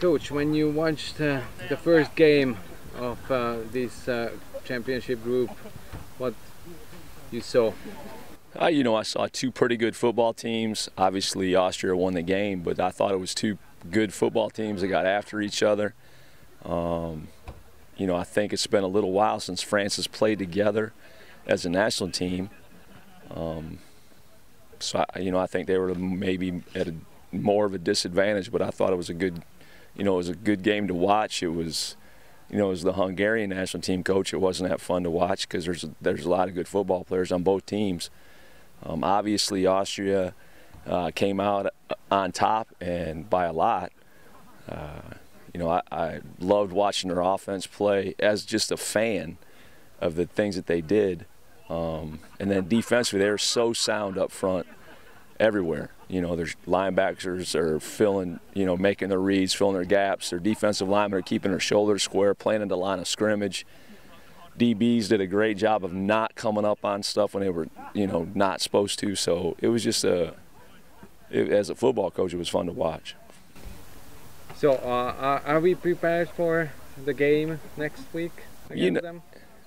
Coach, when you watched the first game of this championship group, what you saw? You know, I saw two pretty good football teams. Obviously, Austria won the game, but I thought it was two good football teams that got after each other. You know, I think it's been a little while since France has played together as a national team. So, I think they were maybe at more of a disadvantage, but I thought it was a good, it was a good game to watch. It was, as the Hungarian national team coach, it wasn't that fun to watch because there's a lot of good football players on both teams. Obviously, Austria came out on top and by a lot. I loved watching their offense play as just a fan of the things that they did. And then defensively, they were so sound up front everywhere. There's linebackers are filling, making their reads, filling their gaps. Their defensive linemen are keeping their shoulders square, playing in the line of scrimmage. DBs did a great job of not coming up on stuff when they were, not supposed to. So it was just as a football coach, it was fun to watch. So are we prepared for the game next week against them?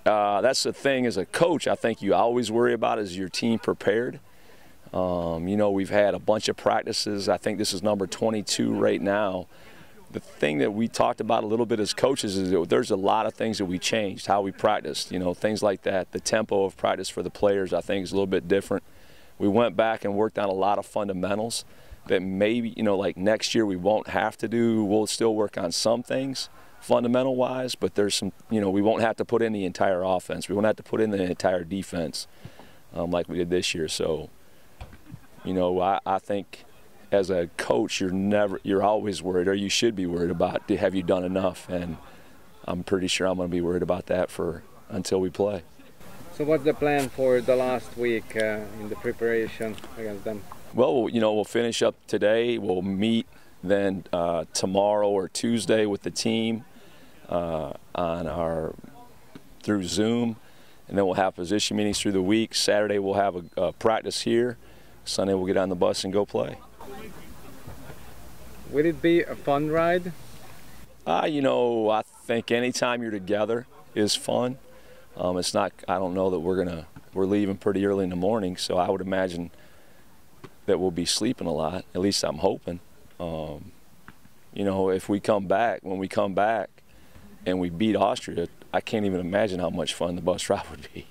That's the thing as a coach, I think you always worry about is your team prepared. We've had a bunch of practices. I think this is number 22 right now. The thing that we talked about a little bit as coaches is that there's a lot of things that we changed, how we practiced, things like that. The tempo of practice for the players, I think, is a little bit different. We went back and worked on a lot of fundamentals that maybe, like next year we won't have to do. We'll still work on some things fundamental-wise, but there's some, we won't have to put in the entire offense. We won't have to put in the entire defense like we did this year. So, I think as a coach, you're always worried, or you should be worried about, have you done enough? And I'm pretty sure I'm going to be worried about that until we play. So what's the plan for the last week in the preparation against them? Well, we'll finish up today. We'll meet then tomorrow or Tuesday with the team through Zoom, and then we'll have position meetings through the week. Saturday we'll have a practice here. Sunday we'll get on the bus and go play. Will it be a fun ride? I think anytime you're together is fun. It's not. I don't know that we're leaving pretty early in the morning, so I would imagine that we'll be sleeping a lot. At least I'm hoping. If when we come back and we beat Austria, I can't even imagine how much fun the bus ride would be.